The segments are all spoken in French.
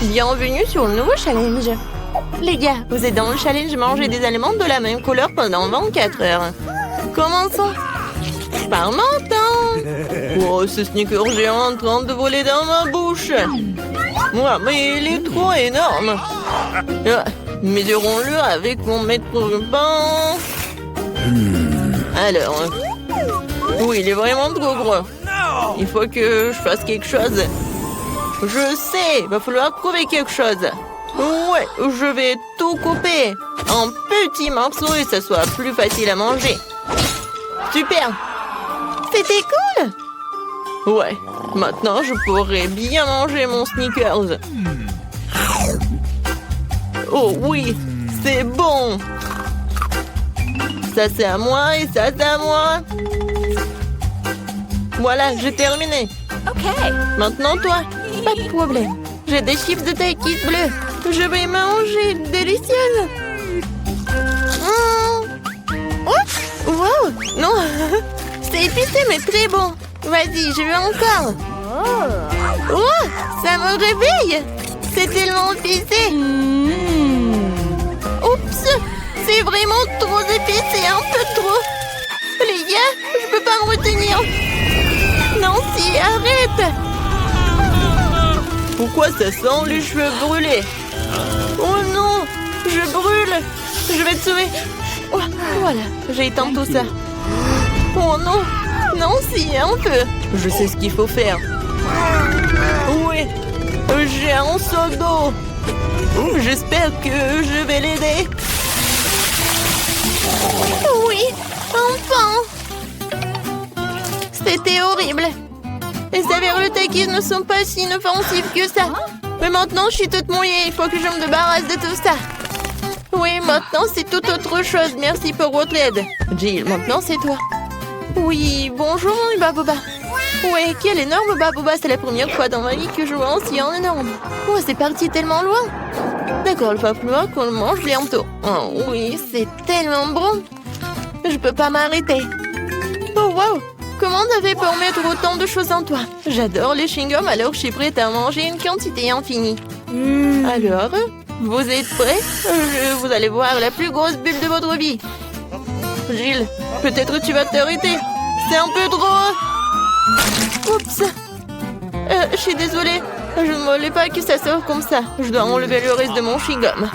Bienvenue sur le nouveau challenge. Les gars, vous êtes dans le challenge manger des aliments de la même couleur pendant 24 heures. Commençons. Par menton. Oh, ce sneaker géant en train de voler dans ma bouche. Ouais, mais il est trop énorme. Mesurons-le avec mon mètre pain. Alors, oui, il est vraiment trop gros. Il faut que je fasse quelque chose. Je sais, il va falloir trouver quelque chose. Ouais, je vais tout couper en petits morceaux et ça soit plus facile à manger. Super. C'était cool. Ouais, maintenant je pourrais bien manger mon Snickers. Oh oui, c'est bon. Ça c'est à moi et ça c'est à moi. Voilà, j'ai terminé. Ok. Maintenant toi, pas de problème. J'ai des chips de Takis bleus. Je vais manger, délicieuse. Oh, wow, non, c'est épicé mais très bon. Vas-y, je veux encore. Oh, ça me réveille. C'est tellement épicé. Oups, c'est vraiment trop épicé, un peu trop. Les gars, je peux pas me retenir. Nancy, arrête. Pourquoi ça sent les cheveux brûlés? Oh non, je brûle. Je vais te sauver. Oh, voilà, j'ai éteint tout ça. Oh non, Nancy, un peu. Je sais ce qu'il faut faire. Oui, j'ai un seau d'eau. J'espère que je vais l'aider. Oui, enfin. C'était horrible. Les saveurs de Takis ne sont pas si inoffensives que ça. Mais maintenant, je suis toute mouillée. Il faut que je me débarrasse de tout ça. Oui, maintenant, c'est tout autre chose. Merci pour votre aide. Jill, maintenant, c'est toi. Oui, bonjour, mon Baboba. Ouais, quel énorme Baboba. C'est la première fois dans ma vie que je vois un si énorme. Oh, c'est parti tellement loin. D'accord, il va falloir qu'on le mange bientôt. Oh oui, c'est tellement bon. Je peux pas m'arrêter. Oh, wow. Comment t'avais pour mettre autant de choses en toi? J'adore les chewing-gums, alors je suis prête à manger une quantité infinie. Alors, vous êtes prêts? Vous allez voir la plus grosse bulle de votre vie. Gilles, peut-être tu vas t'arrêter. C'est un peu trop. Oups. Je suis désolée. Je ne voulais pas que ça sorte comme ça. Je dois enlever le reste de mon chewing-gum.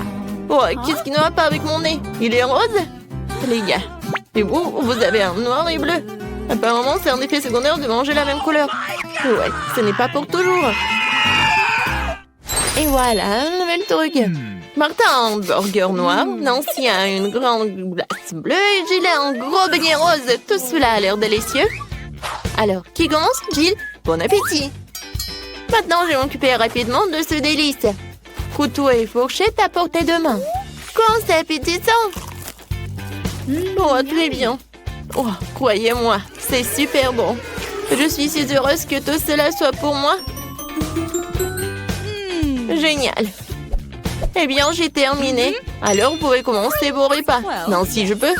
Oh, qu'est-ce qui ne va pas avec mon nez? Il est rose? Les gars. Et vous avez un noir et bleu. Apparemment, c'est un effet secondaire de manger la même couleur. Ouais, ce n'est pas pour toujours. Et voilà, un nouvel truc. Martin a un burger noir, Nancy a une grande glace bleue et Jill a un gros beignet rose. Tout cela a l'air délicieux. Alors, qui commence? Jill, bon appétit. Maintenant, je vais m'occuper rapidement de ce délice. Couteau et fourchette à portée de main. Quand c'est appétissant. Oh, très bien. Oh, croyez-moi, c'est super bon. Je suis si heureuse que tout cela soit pour moi. Génial. Eh bien, j'ai terminé. Alors, vous pouvez commencer vos repas. Non, si je peux.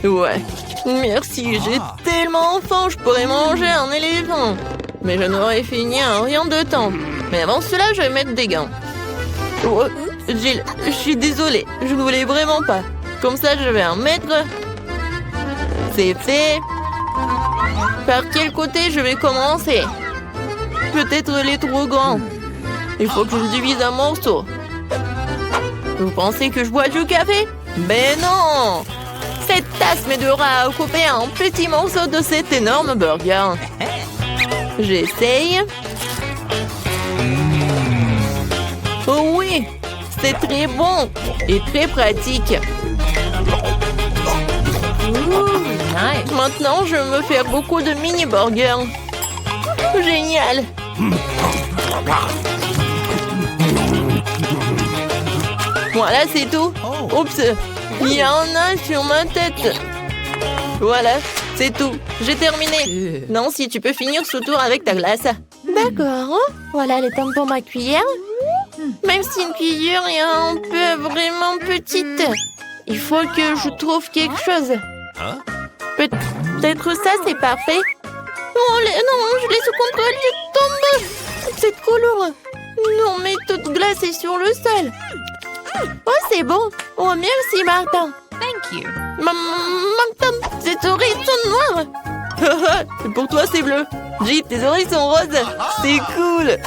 Ouais. Merci, j'ai tellement faim, je pourrais manger un éléphant. Mais je n'aurais fini en rien de temps. Mais avant cela, je vais mettre des gants. Oh, Jill, je suis désolée. Je ne voulais vraiment pas. Comme ça, je vais en mettre. C'est fait. Par quel côté je vais commencer? Peut-être les trop grands. Il faut que je divise un morceau. Vous pensez que je bois du café? Ben non! Cette tasse m'aidera à couper un petit morceau de cet énorme burger. J'essaye. Oh oui! C'est très bon et très pratique. Nice. Maintenant, je vais me faire beaucoup de mini-burgers. Génial! Voilà, c'est tout. Oups, il y en a sur ma tête. Voilà, c'est tout. J'ai terminé. Nancy, tu peux finir ce tour avec ta glace. D'accord. Voilà les pommes pour ma cuillère. Même si une cuillère est un peu vraiment petite. Il faut que je trouve quelque chose. Peut-être ça, c'est parfait. Non, je l'ai sous contrôle, je tombe. C'est trop lourd. Non, mais toute glacée sur le sol. Oh, c'est bon. Oh, merci, Martin. Thank you. Martin, tes oreilles sont noires. Pour toi, c'est bleu. J, tes oreilles sont roses. C'est cool.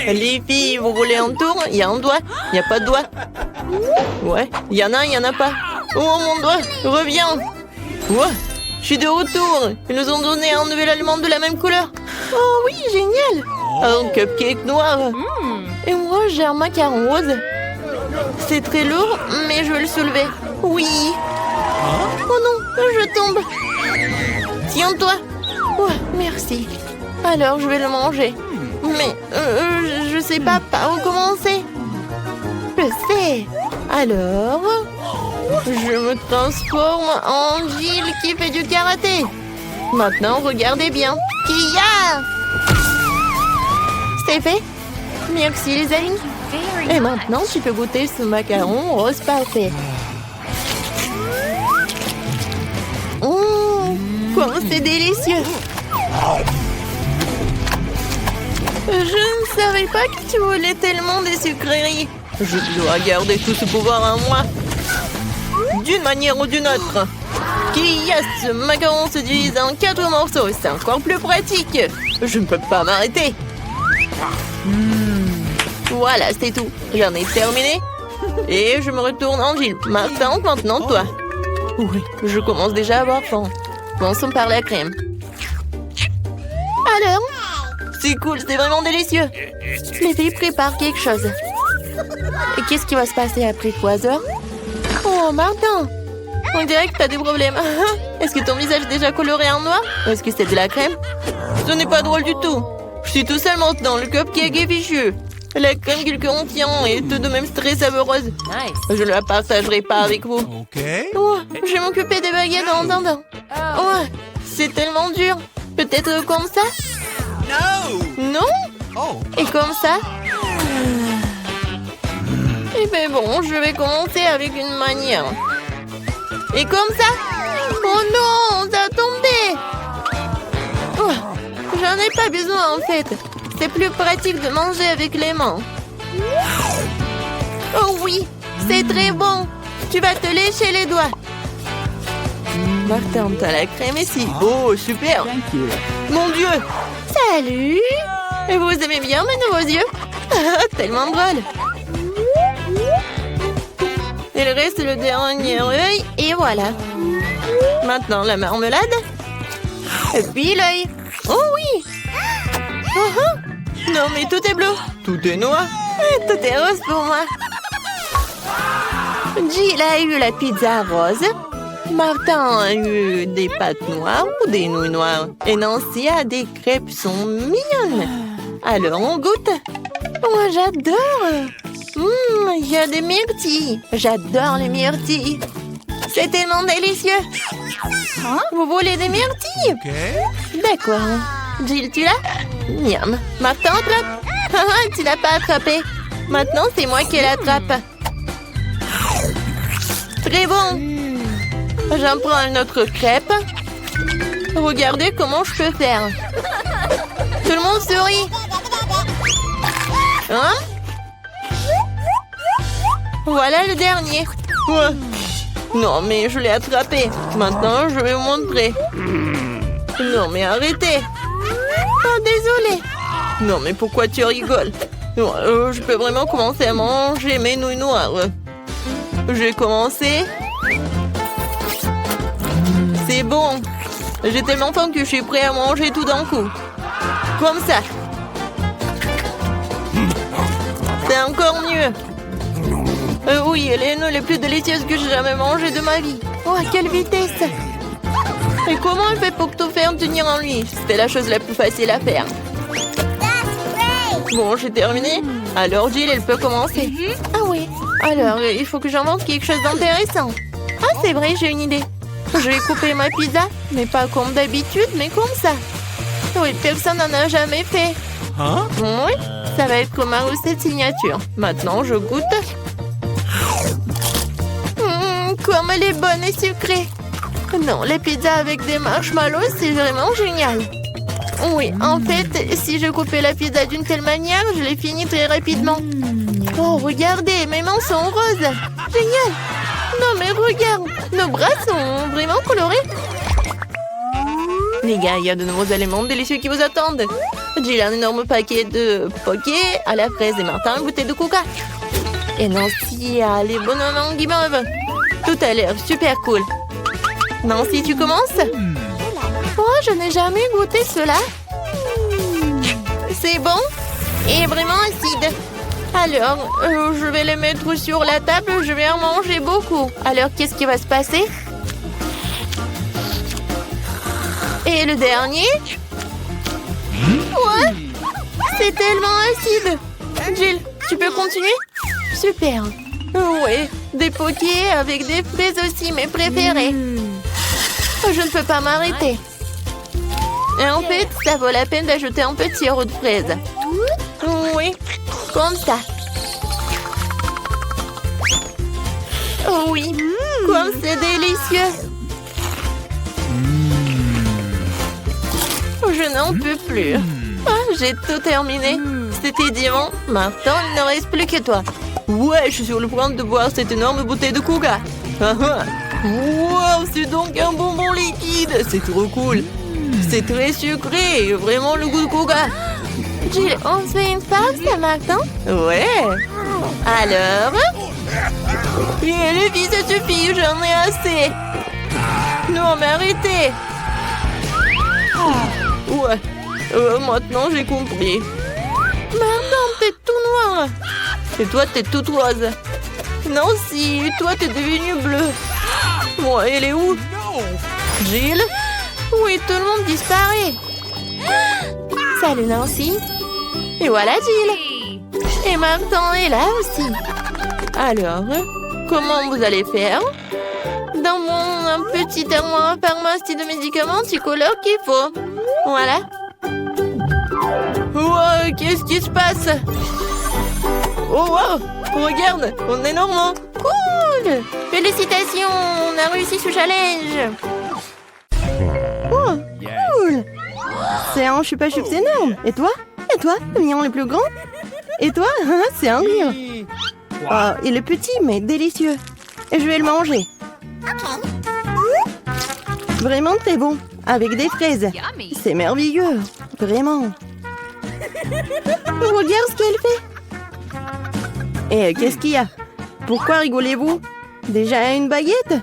Les filles, vous roulez en tour. Il y a un doigt. Il n'y a pas de doigt. Ouais, il y en a, il n'y en a pas. Oh, mon doigt, reviens. Ouais, je suis de retour. Ils nous ont donné un nouvel aliment de la même couleur. Oh oui, génial. Un cupcake noir. Et moi, j'ai un macaron rose. C'est très lourd, mais je vais le soulever. Oui. Oh non, je tombe. Tiens-toi. Ouais, merci. Alors, je vais le manger. Mais je sais pas par où commencer. Je sais. Alors, je me transforme en Jill qui fait du karaté. Maintenant, regardez bien. Kia! C'est fait. Merci les amis. Et maintenant, tu peux goûter ce macaron rose parfait. Comment c'est délicieux. Je ne savais pas que tu voulais tellement des sucreries. Je dois garder tout ce pouvoir en moi. D'une manière ou d'une autre. Qui a ce macaron se divise en 4 morceaux. C'est encore plus pratique. Je ne peux pas m'arrêter. Voilà, c'est tout. J'en ai terminé. Et je me retourne en Jill. Martin, maintenant toi. Oui, je commence déjà à avoir faim. Commençons par la crème. Alors? C'est cool, c'est vraiment délicieux. Les filles préparent quelque chose. Et qu'est-ce qui va se passer après 3 heures? Oh, Martin! On dirait que t'as des problèmes. Est-ce que ton visage est déjà coloré en noir? Ou est-ce que c'est de la crème? Ce n'est pas drôle du tout. Je suis tout seul maintenant, le cupcake est fichu. La crème qu'il contient est tout de même très savoureuse. Nice. Je ne la partagerai pas avec vous. Okay. Oh, je vais m'occuper des baguettes en attendant. Oh, c'est tellement dur. Peut-être comme ça? No. Non? Oh. Et comme ça? Eh bien bon, je vais commencer avec une manière. Et comme ça? Oh non, ça a tombé. Oh, j'en ai pas besoin en fait. C'est plus pratique de manger avec les mains. Oh oui, c'est très bon. Tu vas te lécher les doigts. Martin, t'as la crème ici. Oh, super. Mon Dieu. Salut. Et vous aimez bien mes nouveaux yeux? Tellement drôle. Il reste le dernier œil et voilà. Maintenant la marmelade. Et puis l'œil. Oh oui. Non mais tout est bleu. Tout est noir. Et tout est rose pour moi. Jill a eu la pizza rose. Martin a eu des pâtes noires ou des nouilles noires. Et Nancy a des crêpes sont mignonnes. Alors on goûte. Oh, j'adore. Il y a des myrtilles. J'adore les myrtilles. C'est tellement délicieux. Vous voulez des myrtilles? Okay. D'accord. Jill, tu l'as? Miam. Martin, attrape. Tu l'as pas attrapé. Maintenant, c'est moi qui l'attrape. Très bon. J'en prends une autre crêpe. Regardez comment je peux faire. Tout le monde sourit. Hein? Voilà le dernier. Ouais. Non, mais je l'ai attrapé. Maintenant, je vais vous montrer. Non, mais arrêtez. Oh, désolé. Non, mais pourquoi tu rigoles? Je peux vraiment commencer à manger mes nouilles noires. J'ai commencé. C'est bon. J'ai tellement faim que je suis prêt à manger tout d'un coup. Comme ça. C'est encore mieux. Oui, les nouilles les plus délicieuses que j'ai jamais mangées de ma vie. Oh, à quelle vitesse! Et comment elle fait pour tout faire tenir en lui? C'était la chose la plus facile à faire. Bon, j'ai terminé. Alors, Jill, elle peut commencer. Ah oui. Alors, il faut que j'invente quelque chose d'intéressant. Ah, c'est vrai, j'ai une idée. Je vais couper ma pizza, mais pas comme d'habitude, mais comme ça. Oui, personne n'en a jamais fait. Hein? Oui, ça va être comme ma recette signature. Maintenant, je goûte. Comme elle est bonne et sucrée. Non, les pizzas avec des marshmallows, c'est vraiment génial. Oui, en fait, si je coupais la pizza d'une telle manière, je l'ai fini très rapidement. Oh, regardez, mes mains sont roses. Génial. Non, mais regarde, nos bras sont vraiment colorés. Les gars, il y a de nouveaux aliments délicieux qui vous attendent. Jill a un énorme paquet de poké à la fraise et Martin une bouteille de coca. Et Nancy a les bonhommes en guimauve. Tout a l'air super cool. Nancy, tu commences? Oh, je n'ai jamais goûté cela. C'est bon et vraiment acide. Alors, je vais les mettre sur la table. Je vais en manger beaucoup. Alors, qu'est-ce qui va se passer? Et le dernier? Ouais, c'est tellement acide. Jill, tu peux continuer? Super. Ouais, des pokés avec des fraises aussi, mes préférés. Je ne peux pas m'arrêter. Et en fait, ça vaut la peine d'ajouter un petit sirop de fraise. Oui, comme ça. Oh oui, comme c'est délicieux. Je n'en peux plus. Ah, j'ai tout terminé. C'était diamant. Maintenant, il ne reste plus que toi. Ouais, je suis sur le point de boire cette énorme bouteille de coca. Wow, c'est donc un bonbon liquide. C'est trop cool. C'est très sucré. Vraiment le goût de coca. Jill, on se fait une pause maintenant? Ouais. Alors? Et les filles, ça suffit. J'en ai assez. Non, mais arrêtez. Ouais. Maintenant, j'ai compris. Maintenant, t'es tout noir. Et toi, t'es toute rose. Nancy, toi, t'es devenue bleue. Bon, elle est où? Jill? Oui, tout le monde disparaît. Salut, Nancy. Et voilà, Jill. Et Martin est là aussi. Alors, comment vous allez faire? Dans mon petit armoire pharmacie de médicaments, tu colloques qu'il faut. Voilà. Wow, qu'est-ce qui se passe? Oh wow, regarde, on est normand. Cool. Félicitations, on a réussi ce challenge. Oh, cool. C'est un chupa-chups énorme. Et toi? Et toi, le mignon le plus grand? Et toi? C'est un rire. Oh, il est petit, mais délicieux. Et je vais le manger. Vraiment très bon. Avec des fraises. C'est merveilleux. Vraiment. Regarde ce qu'elle fait. Et qu'est-ce qu'il y a? Pourquoi rigolez-vous? Déjà une baguette?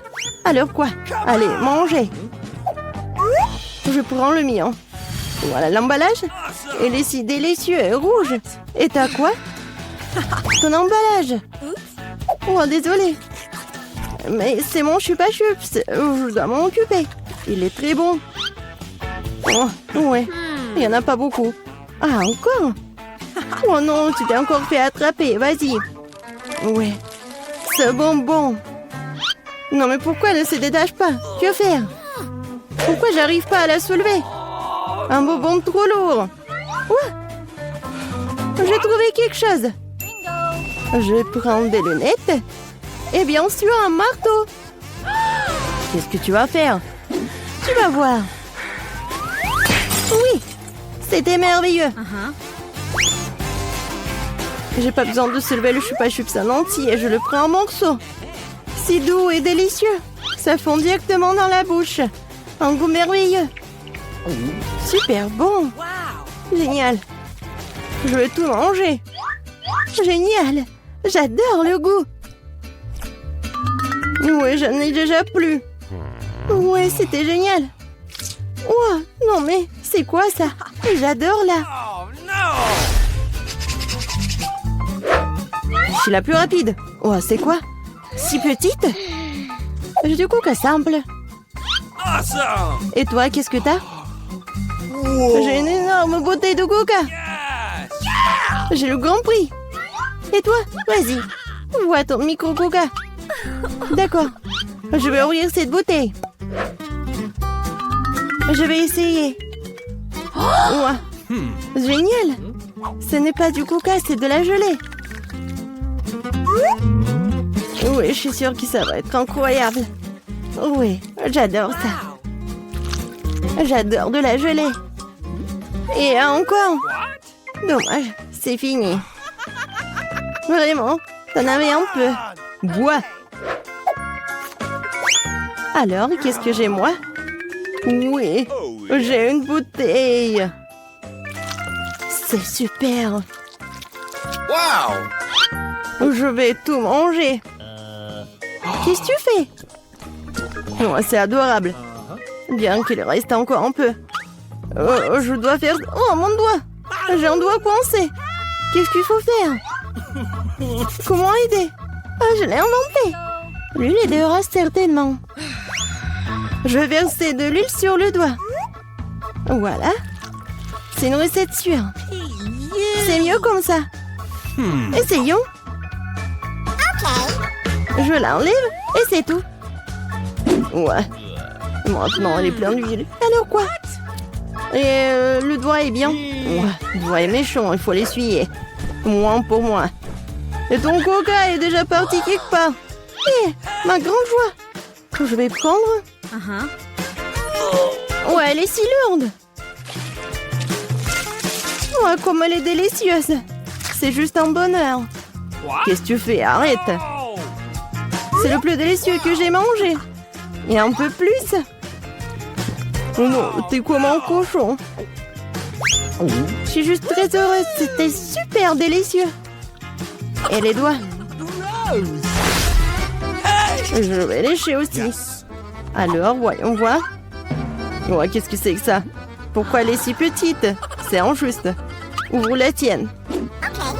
Alors quoi? Allez, mangez. Je prends le mien. Voilà l'emballage. Il est si délicieux et rouge. Et t'as quoi? Ton emballage. Oh, désolé. Mais c'est mon chupa-chups. Je dois m'en occuper. Il est très bon. Oh, ouais. Il n'y en a pas beaucoup. Ah, encore? Oh non, tu t'es encore fait attraper. Vas-y. Ouais. Ce bonbon. Non, mais pourquoi elle ne se détache pas? Que faire? Pourquoi j'arrive pas à la soulever? Un bonbon trop lourd. Ouais. J'ai trouvé quelque chose. Je prends des lunettes. Et bien sûr, un marteau. Qu'est-ce que tu vas faire? Tu vas voir. Oui, c'était merveilleux. J'ai pas besoin de soulever le chupa-chups en entier. Je le prends en morceaux. C'est doux et délicieux. Ça fond directement dans la bouche. Un goût merveilleux. Super bon. Génial. Je veux tout manger. Génial. J'adore le goût. Ouais, j'en ai déjà plus. Ouais, c'était génial. Ouah, non mais, c'est quoi ça? J'adore là. Je suis la plus rapide. Oh, c'est quoi? Si petite? J'ai du coca simple. Et toi, qu'est-ce que t'as? J'ai une énorme bouteille de coca. J'ai le grand prix. Et toi? Vas-y. Vois ton micro coca. D'accord. Je vais ouvrir cette bouteille. Je vais essayer. Ouah. Génial. Ce n'est pas du coca, c'est de la gelée. Oui, je suis sûre que ça va être incroyable. Oui, j'adore ça. J'adore de la gelée. Et encore. Dommage, c'est fini. Vraiment, t'en avais un peu. Bois. Alors, qu'est-ce que j'ai moi? Oui, j'ai une bouteille. C'est super. Wow! Je vais tout manger. Qu'est-ce que tu fais? Oh, c'est adorable. Bien qu'il reste encore un peu. Je dois faire... Oh, mon doigt! J'ai un doigt coincé. Qu'est-ce qu'il faut faire? Comment aider? Ah, je l'ai inventé. L'huile aidera certainement. Je vais verser de l'huile sur le doigt. Voilà. C'est une recette sûre. C'est mieux comme ça. Essayons. Je l'enlève et c'est tout. Ouais. Maintenant, elle est pleine d'huile. Alors quoi? Et le doigt est bien. Ouais, le doigt est méchant, il faut l'essuyer. Moins pour moi. Et ton coca est déjà parti quelque part. Hé, ma grande joie. Je vais prendre. Ouais, elle est si lourde. Ouais, comme elle est délicieuse. C'est juste un bonheur. Qu'est-ce que tu fais? Arrête. C'est le plus délicieux que j'ai mangé. Et un peu plus. Oh non, t'es comme un cochon. Je suis juste très heureuse. C'était super délicieux. Et les doigts? Je vais lécher aussi. Alors, voyons voir. Ouais, qu'est-ce que c'est que ça? Pourquoi elle est si petite? C'est injuste. Ouvre la tienne.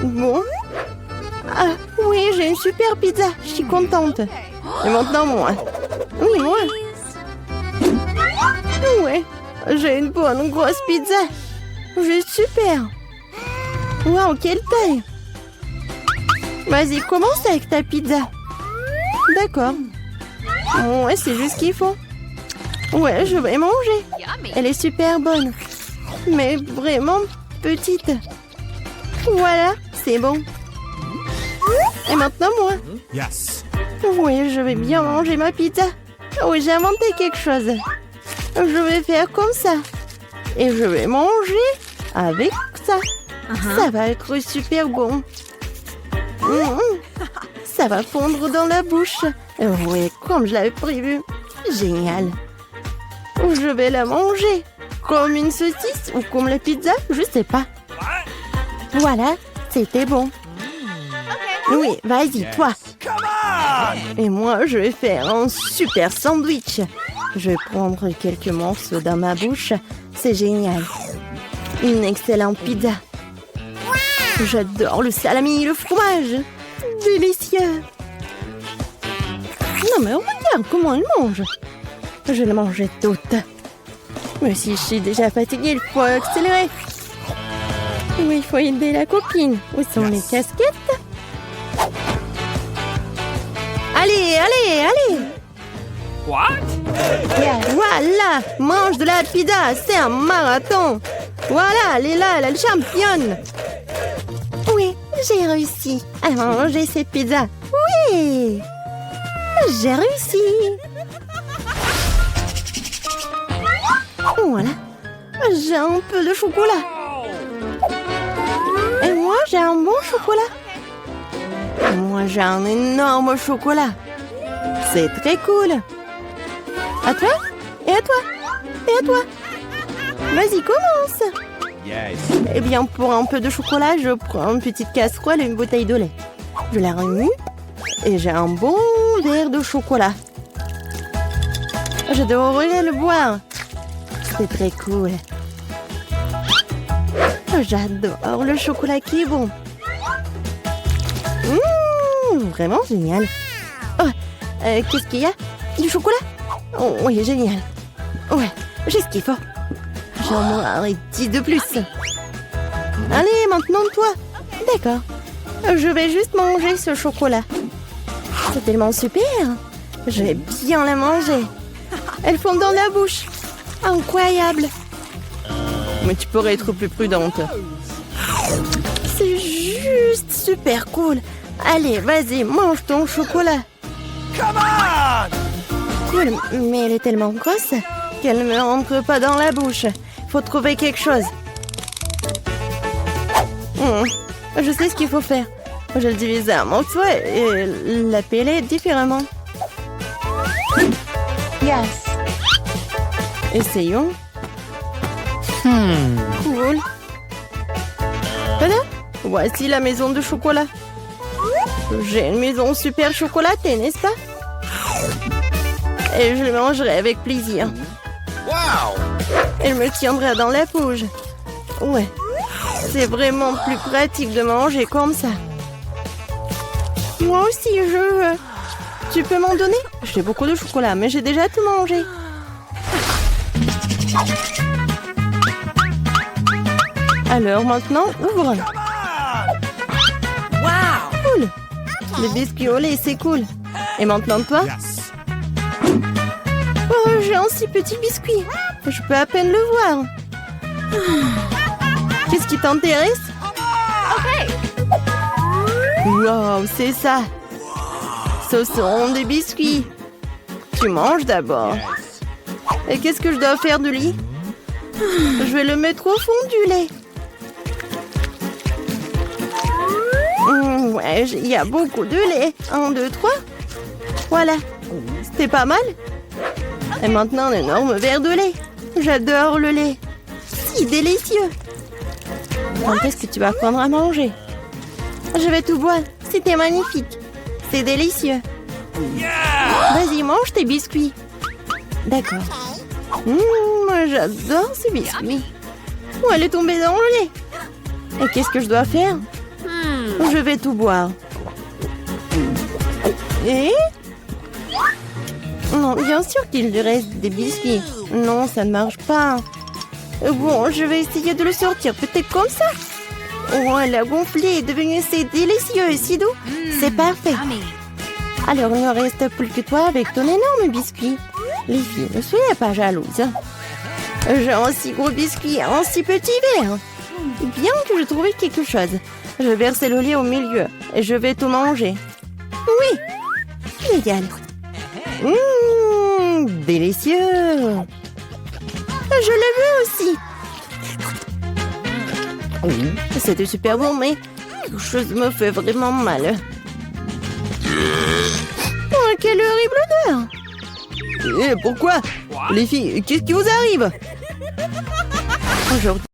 Bon. Ah, oui, j'ai une super pizza. Je suis contente. Et maintenant, moi. Oui, moi. Ouais, j'ai une bonne grosse pizza. Juste super. Waouh, quelle taille. Vas-y, commence avec ta pizza. D'accord. Ouais, c'est juste ce qu'il faut. Ouais, je vais manger. Elle est super bonne. Mais vraiment petite. Voilà, c'est bon. Et maintenant, moi. Yes. Oui, je vais bien manger ma pizza. Oui, j'ai inventé quelque chose. Je vais faire comme ça. Et je vais manger avec ça. Ça va être super bon. Ça va fondre dans la bouche. Oui, comme je l'avais prévu. Génial. Je vais la manger. Comme une saucisse ou comme la pizza, je sais pas. Voilà, c'était bon. Oui, vas-y, toi. Et moi, je vais faire un super sandwich. Je vais prendre quelques morceaux dans ma bouche. C'est génial. Une excellente pizza. J'adore le salami et le fromage. Délicieux. Non mais regarde comment elle mange. Je vais la manger toute. Mais si je suis déjà fatiguée, il faut accélérer. Oui, il faut aider la copine. Où sont les casquettes? Allez, allez, allez. What? Voilà, mange de la pizza, c'est un marathon. Voilà, elle est là, elle est championne. Oui, j'ai réussi à manger cette pizza. Oui, j'ai réussi. Voilà, j'ai un peu de chocolat. Et moi, j'ai un bon chocolat. Et moi, j'ai un énorme chocolat. C'est très cool. À toi? Et à toi? Et à toi? Vas-y, commence. Yes. Eh bien, pour un peu de chocolat, je prends une petite casserole et une bouteille de lait. Je la remue et j'ai un bon verre de chocolat. Je devrais le boire. C'est très cool. J'adore le chocolat qui est bon. Vraiment génial. Oh, qu'est-ce qu'il y a? Du chocolat? Oh, oui, génial. Ouais, j'ai ce qu'il faut. J'en mangerai 10 de plus. Allez, maintenant toi. D'accord. Je vais juste manger ce chocolat. C'est tellement super. Je vais bien la manger. Elle fond dans la bouche. Incroyable. Mais tu pourrais être plus prudente. C'est juste super cool. Allez, vas-y, mange ton chocolat. Come on! Cool, mais elle est tellement grosse qu'elle ne me rentre pas dans la bouche. Faut trouver quelque chose. Je sais ce qu'il faut faire. Je le divise en morceaux et la peler différemment. Yes. Essayons. Cool. Tada! Voici la maison de chocolat. J'ai une maison super chocolatée, n'est-ce pas? Et je le mangerai avec plaisir. Wow! Elle me tiendra dans la bouche. Ouais. C'est vraiment plus pratique de manger comme ça. Moi aussi, je veux. Tu peux m'en donner? J'ai beaucoup de chocolat, mais j'ai déjà tout mangé. Alors maintenant, ouvre. Wow! Cool. Le biscuit au lait, c'est cool. Et maintenant toi? Yes. Oh, j'ai un si petit biscuit. Je peux à peine le voir. Qu'est-ce qui t'intéresse? Wow, c'est ça. Ce sont des biscuits. Tu manges d'abord. Yes. Et qu'est-ce que je dois faire de lui? Je vais le mettre au fond du lait. Ouais, il y a beaucoup de lait. 1, 2, 3. Voilà. C'était pas mal. Et maintenant, un énorme verre de lait. J'adore le lait. Si délicieux. Quand est-ce que tu vas prendre à manger? Je vais tout boire. C'était magnifique. C'est délicieux. Vas-y, mange tes biscuits. D'accord. Moi, j'adore ces biscuits. Oh, elle est tombée dans le lait. Et qu'est-ce que je dois faire? Je vais tout boire. Et? Non, bien sûr qu'il lui reste des biscuits. Non, ça ne marche pas. Bon, je vais essayer de le sortir. Peut-être comme ça. Oh, elle a gonflé et est devenu si délicieux et si doux. C'est parfait. Alors, il ne reste plus que toi avec ton énorme biscuit. Les filles, ne soyez pas jalouses. J'ai un si gros biscuit, un si petit verre. Bien que je trouvais quelque chose. Je vais verser le lait au milieu et je vais tout manger. Oui, génial. Délicieux. Je le veux aussi. Oui, c'était super bon, mais quelque chose me fait vraiment mal. Oh, quelle horrible odeur! Et pourquoi? Les filles, qu'est-ce qui vous arrive? Aujourd'hui,